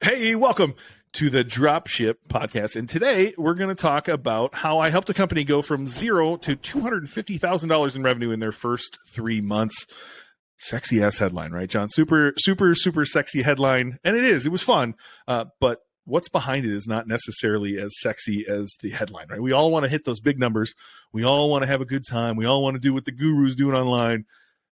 Hey, welcome to the Dropship Podcast. And today we're going to talk about how I helped a company go from zero to $250,000 in revenue in their first 3 months. Sexy ass headline, right, John? Super sexy headline. And it was fun. But what's behind it is not necessarily as sexy as the headline, right? We all want to hit those big numbers. We all want to have a good time. We all want to do what the guru's doing online.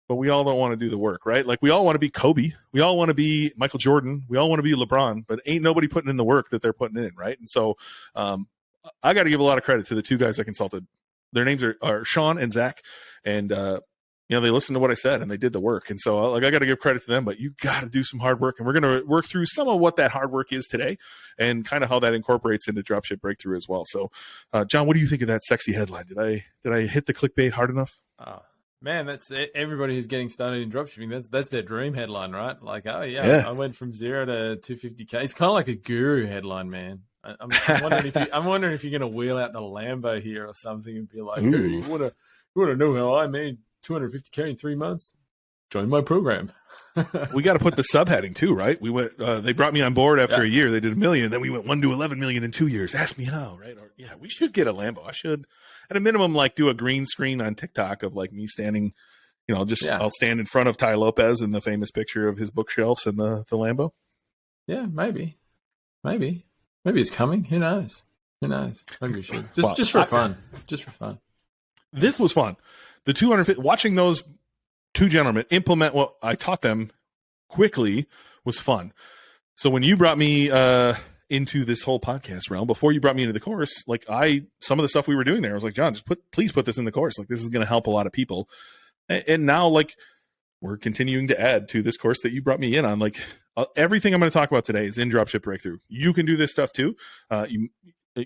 But we all don't want to do the work, right? Like we all want to be Kobe. We all want to be Michael Jordan. We all want to be LeBron, but ain't nobody putting in the work that they're putting in, right? And so I got to give a lot of credit to the two guys I consulted. Their names are Sean and Zach. And, they listened to what I said and they did the work. And so I got to give credit to them, but you got to do some hard work. And we're going to work through some of what that hard work is today and kind of how that incorporates into Dropship Breakthru as well. So, John, what do you think of that sexy headline? Did I hit the clickbait hard enough? Man, that's everybody who's getting started in dropshipping. That's their dream headline, right? Like, I went from 0 to 250K. It's kind of like a guru headline, man. I'm wondering if you're going to wheel out the Lambo here or something and be like, hey, you want to know how I made 250K in 3 months? Join my program. We got to put the subheading too, right? We went. They brought me on board after a year. They did $1 million. Then we went 1 to 11 million in 2 years. Ask me how, right? Or we should get a Lambo. I should, at a minimum, like do a green screen on TikTok of like me standing. I'll stand in front of Ty Lopez in the famous picture of his bookshelves and the Lambo. Yeah, maybe it's coming. Who knows? Maybe we should just for fun. This was fun. The 250 watching those two gentlemen implement what I taught them quickly was fun. So when you brought me into this whole podcast realm, before you brought me into the course, like some of the stuff we were doing there, I was like, John, please put this in the course. Like this is going to help a lot of people. And now like we're continuing to add to this course that you brought me in on. Like everything I'm going to talk about today is in Dropship Breakthru. You can do this stuff too.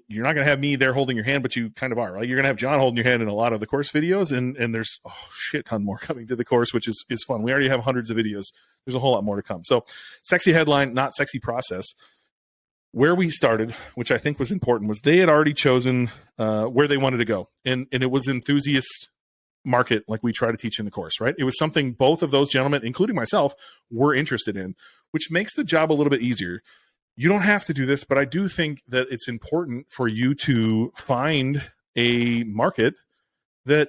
You're not going to have me there holding your hand, but you kind of are, right? You're going to have John holding your hand in a lot of the course videos, and there's a shit ton more coming to the course, which is fun. We already have hundreds of videos. There's a whole lot more to come. So sexy headline, not sexy process. Where we started, which I think was important, was they had already chosen where they wanted to go. And it was enthusiast market like we try to teach in the course, right? It was something both of those gentlemen, including myself, were interested in, which makes the job a little bit easier. You don't have to do this, but I do think that it's important for you to find a market that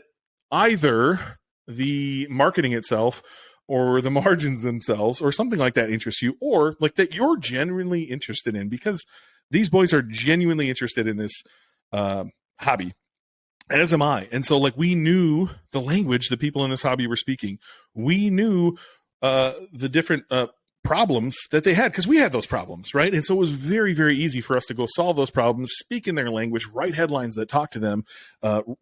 either the marketing itself or the margins themselves or something like that interests you, or like that you're genuinely interested in, because these boys are genuinely interested in this hobby, as am I. And so like we knew the language that people in this hobby were speaking. We knew the different problems that they had, because we had those problems, right? And so it was very, very easy for us to go solve those problems, speak in their language, write headlines that talk to them,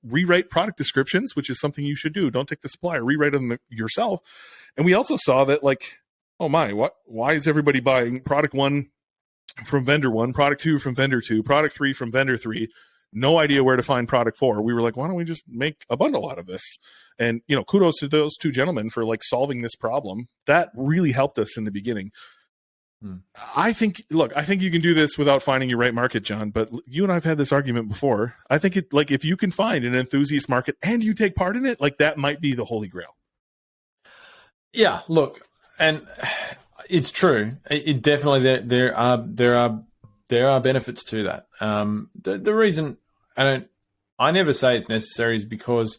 rewrite product descriptions, which is something you should do. Don't take the supplier, rewrite them yourself. And we also saw that like, oh my, why is everybody buying product 1 from vendor 1, product 2 from vendor 2, product 3 from vendor 3? No idea where to find product 4. We were like, why don't we just make a bundle out of this? And, kudos to those two gentlemen for like solving this problem. That really helped us in the beginning. I think you can do this without finding your right market, John, but you and I've had this argument before. I think if you can find an enthusiast market and you take part in it, like that might be the holy grail. Yeah, look, and it's true. It definitely, there are benefits to that. The reason I never say it's necessary is because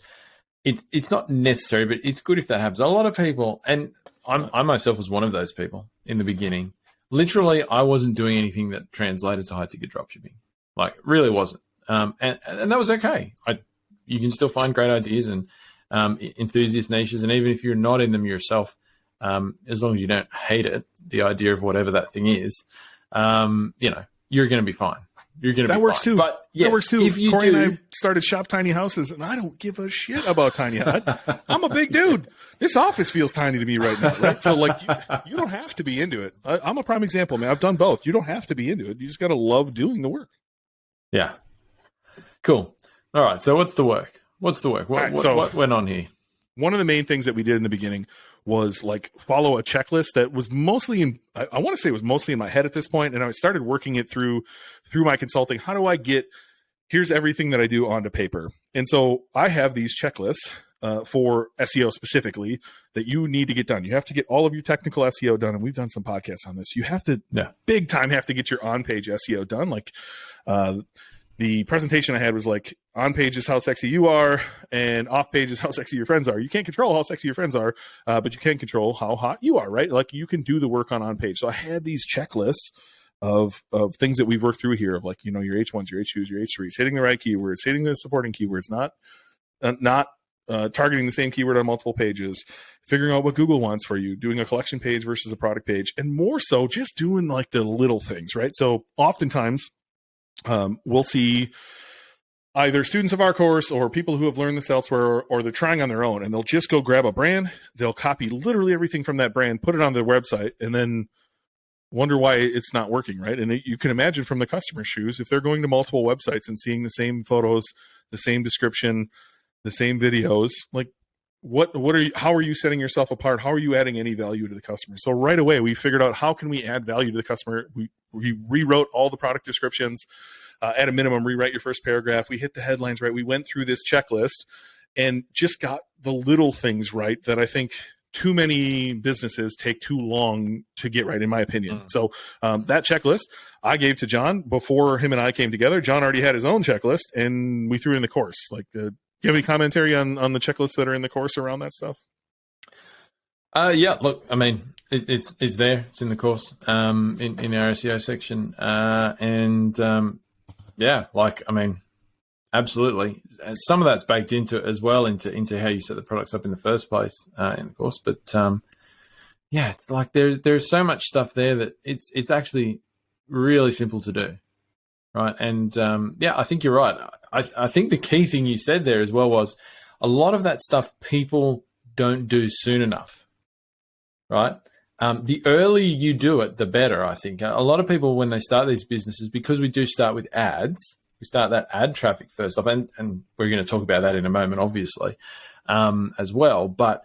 it's not necessary, but it's good if that happens. A lot of people, and I myself was one of those people in the beginning. Literally, I wasn't doing anything that translated to high ticket dropshipping. Like, really wasn't. And that was okay. You can still find great ideas and enthusiast niches, and even if you're not in them yourself, as long as you don't hate it, the idea of whatever that thing is, you're going to be fine. That works too. But yes, that works too. If you Corey and I started Shop Tiny Houses, and I don't give a shit about tiny houses. I'm a big dude. This office feels tiny to me right now, right? So like, you don't have to be into it. I'm a prime example, man. I've done both. You don't have to be into it. You just got to love doing the work. Yeah. Cool. All right. So what's the work? What went on here? One of the main things that we did in the beginning was like follow a checklist that was mostly I want to say it was mostly in my head at this point. And I started working it through my consulting. How do I here's everything that I do onto paper. And so I have these checklists for SEO specifically that you need to get done. You have to get all of your technical SEO done, and we've done some podcasts on this. You have to big time have to get your on-page SEO done. Like the presentation I had was like, on-page is how sexy you are, and off-page is how sexy your friends are. You can't control how sexy your friends are, but you can control how hot you are, right? Like you can do the work on-page. So I had these checklists of things that we've worked through here of like, your H1s, your H2s, your H3s, hitting the right keywords, hitting the supporting keywords, not targeting the same keyword on multiple pages, figuring out what Google wants for you, doing a collection page versus a product page, and more so just doing like the little things, right? So oftentimes we'll see either students of our course or people who have learned this elsewhere, or they're trying on their own, and they'll just go grab a brand. They'll copy literally everything from that brand, put it on their website, and then wonder why it's not working, right? And you can imagine from the customer's shoes, if they're going to multiple websites and seeing the same photos, the same description, the same videos, like how are you setting yourself apart? How are you adding any value to the customer? So right away, we figured out how can we add value to the customer. We rewrote all the product descriptions, at a minimum, rewrite your first paragraph. We hit the headlines right. We went through this checklist and just got the little things right that I think too many businesses take too long to get right, in my opinion. So that checklist I gave to John before him and I came together. John already had his own checklist, and we threw it in the course. Like, do you have any commentary on the checklists that are in the course around that stuff? Yeah, look, I mean, it's there. It's in the course in our SEO section. Yeah, like, I mean, absolutely. Some of that's baked into it as well, into how you set the products up in the first place in the course. But yeah, it's like there's so much stuff there that it's actually really simple to do, right? And yeah, I think you're right. I think the key thing you said there as well was a lot of that stuff people don't do soon enough, right? The earlier you do it, the better, I think. A lot of people, when they start these businesses, because we do start with ads, we start that ad traffic first off, and we're going to talk about that in a moment, obviously, as well. But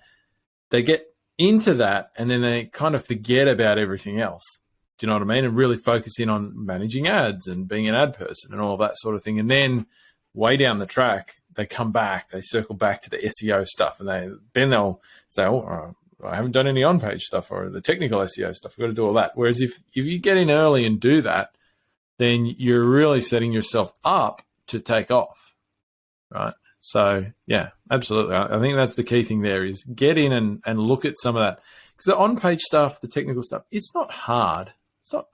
they get into that, and then they kind of forget about everything else. Do you know what I mean? And really focus in on managing ads and being an ad person and all of that sort of thing. And then way down the track, they come back, they circle back to the SEO stuff, and then they'll say, oh, I haven't done any on-page stuff or the technical SEO stuff. We've got to do all that. Whereas if you get in early and do that, then you're really setting yourself up to take off, right? So, yeah, absolutely. I think that's the key thing there is get in and look at some of that. Because the on-page stuff, the technical stuff, it's not hard.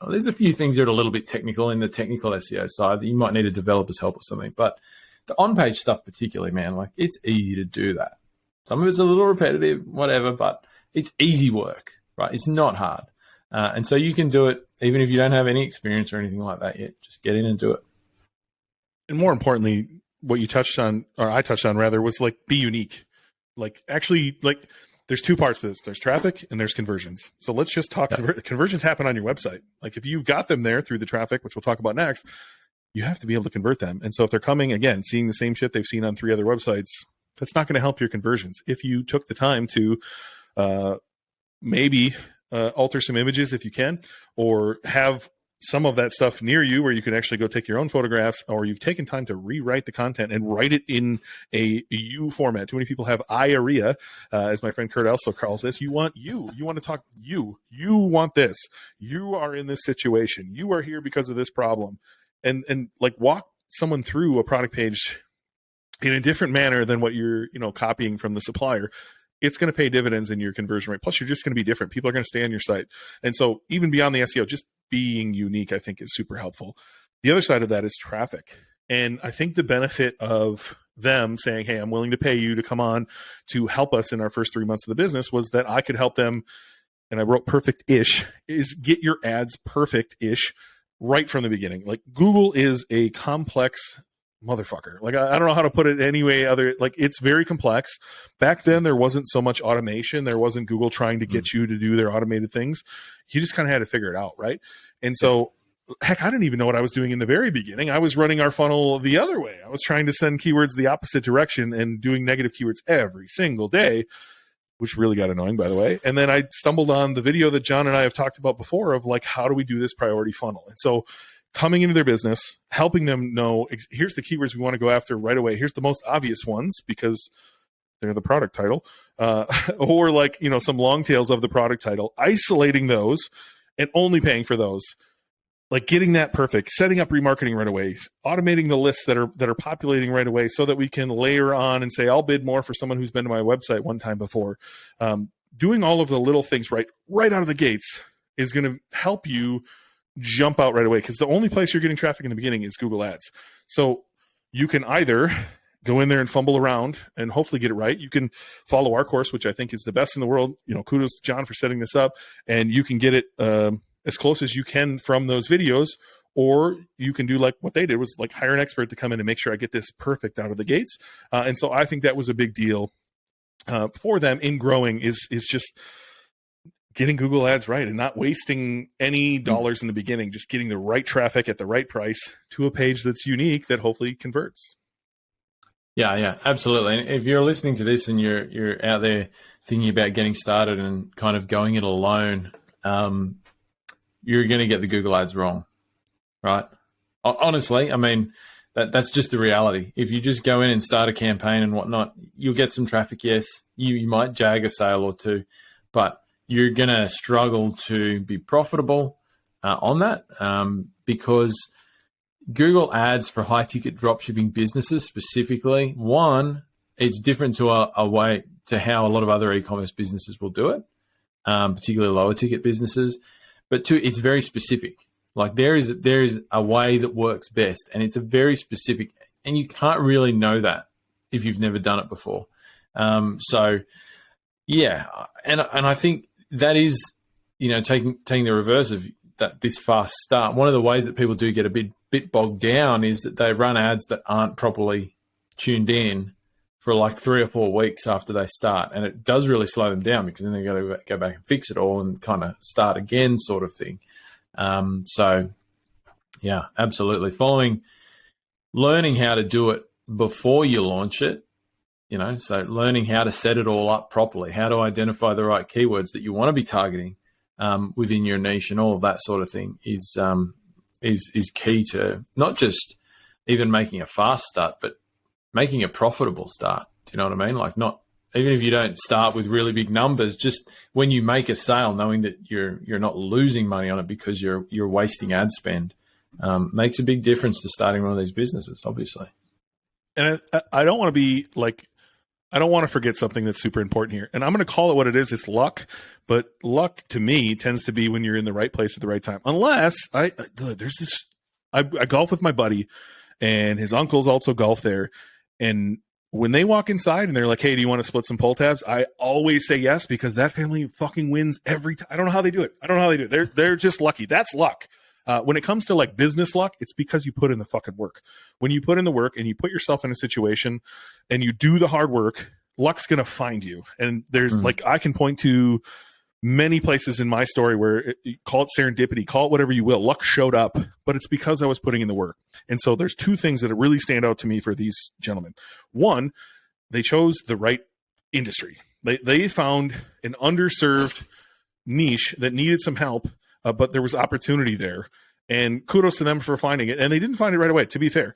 There's a few things that are a little bit technical in the technical SEO side that you might need a developer's help or something. But the on-page stuff particularly, man, like it's easy to do that. Some of it's a little repetitive, whatever, but it's easy work, right? It's not hard. And so you can do it even if you don't have any experience or anything like that yet. Just get in and do it. And more importantly, what you touched on, or I touched on rather, was like be unique. Like actually, like there's two parts to this. There's traffic and there's conversions. So let's just talk. Conversions happen on your website. Like if you've got them there through the traffic, which we'll talk about next, you have to be able to convert them. And so if they're coming, again, seeing the same shit they've seen on 3 other websites, that's not going to help your conversions. If you took the time to maybe alter some images if you can, or have some of that stuff near you where you can actually go take your own photographs, or you've taken time to rewrite the content and write it in a you format. Too many people have IAREA, as my friend Kurt also calls this. You want to talk you want this. You are in this situation. You are here because of this problem. And like walk someone through a product page in a different manner than what you're, copying from the supplier. It's going to pay dividends in your conversion rate. Plus, you're just going to be different. People are going to stay on your site. And so even beyond the SEO, just being unique, I think, is super helpful. The other side of that is traffic. And I think the benefit of them saying, hey, I'm willing to pay you to come on to help us in our first 3 months of the business was that I could help them, and I wrote perfect-ish, is get your ads perfect-ish right from the beginning. Like Google is a complex motherfucker. Like I don't know how to put it any way other, like it's very complex. Back then there wasn't so much automation. There wasn't Google trying to get you to do their automated things. You just kind of had to figure it out, right? And so heck, I didn't even know what I was doing in the very beginning. I was running our funnel the other way. I was trying to send keywords the opposite direction and doing negative keywords every single day, which really got annoying, by the way. And then I stumbled on the video that John and I have talked about before of like, how do we do this priority funnel? And so coming into their business, helping them know, here's the keywords we want to go after right away. Here's the most obvious ones, because they're the product title, or like, some long tails of the product title, isolating those and only paying for those, like getting that perfect, setting up remarketing right away, automating the lists that are populating right away so that we can layer on and say, I'll bid more for someone who's been to my website one time before. Doing all of the little things right out of the gates is going to help you jump out right away, because the only place you're getting traffic in the beginning is Google Ads. So you can either go in there and fumble around and hopefully get it right. You can follow our course, which I think is the best in the world. Kudos to John for setting this up, and you can get it as close as you can from those videos, or you can do like what they did, was like hire an expert to come in and make sure I get this perfect out of the gates. And so I think that was a big deal for them in growing, is just getting Google Ads right and not wasting any dollars in the beginning, just getting the right traffic at the right price to a page that's unique that hopefully converts. Yeah, absolutely. And if you're listening to this and you're out there thinking about getting started and kind of going it alone, you're going to get the Google Ads wrong, right? Honestly, I mean, that's just the reality. If you just go in and start a campaign and whatnot, you'll get some traffic, yes. You might jag a sale or two, but you're going to struggle to be profitable on that because Google Ads for high-ticket dropshipping businesses specifically, one, it's different to a way to how a lot of other e-commerce businesses will do it, particularly lower-ticket businesses. But two, it's very specific. Like there is a way that works best, and it's a very specific, and you can't really know that if you've never done it before. So, yeah, and I think that is, taking the reverse of that, this fast start. One of the ways that people do get a bit bogged down is that they run ads that aren't properly tuned in for like 3 or 4 weeks after they start, and it does really slow them down because then they got to go back and fix it all and kind of start again, sort of thing. So, yeah, absolutely. Learning how to do it before you launch it. So learning how to set it all up properly, how to identify the right keywords that you want to be targeting within your niche, and all of that sort of thing is key to not just even making a fast start, but making a profitable start. Do you know what I mean? Like, not even if you don't start with really big numbers, just when you make a sale, knowing that you're not losing money on it because you're wasting ad spend makes a big difference to starting one of these businesses, obviously. And I don't want to be like, I don't want to forget something that's super important here. And I'm going to call it what it is. It's luck. But luck to me tends to be when you're in the right place at the right time. Unless I golf with my buddy, and his uncles also golf there. And when they walk inside and they're like, hey, do you want to split some pull tabs? I always say yes, because that family fucking wins every time. I don't know how they do it. They're just lucky. That's luck. When it comes to like business luck, it's because you put in the fucking work. When you put in the work and you put yourself in a situation and you do the hard work, luck's going to find you. And there's like, I can point to many places in my story where call it serendipity, call it whatever you will. Luck showed up, but it's because I was putting in the work. And so there's 2 things that really stand out to me for these gentlemen. One, they chose the right industry. They found an underserved niche that needed some help. But there was opportunity there, and kudos to them for finding it. And they didn't find it right away, to be fair.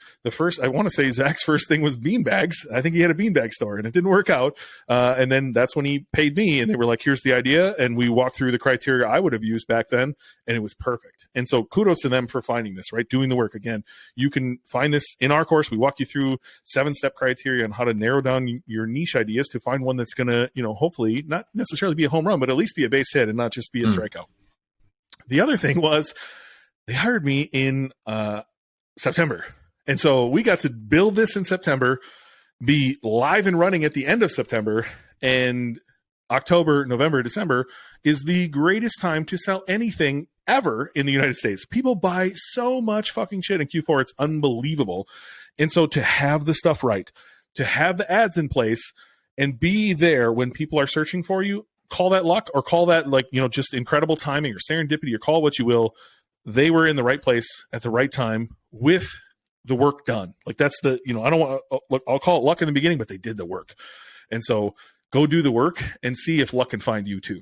I want to say Zach's first thing was beanbags. I think he had a beanbag store, and it didn't work out. And then that's when he paid me, and they were like, here's the idea. And we walked through the criteria I would have used back then, and it was perfect. And so kudos to them for finding this, right? Doing the work. Again, you can find this in our course. We walk you through 7-step criteria on how to narrow down your niche ideas to find one that's going to, hopefully not necessarily be a home run, but at least be a base hit and not just be a strikeout. The other thing was they hired me in September. And so we got to build this in September, be live and running at the end of September, and October, November, December is the greatest time to sell anything ever in the United States. People buy so much fucking shit in Q4. It's unbelievable. And so to have the stuff right, to have the ads in place and be there when people are searching for you, call that luck or call that just incredible timing or serendipity, or call it what you will. They were in the right place at the right time with the work done. Like that's I don't want to, I'll call it luck in the beginning, but they did the work. And so go do the work and see if luck can find you too.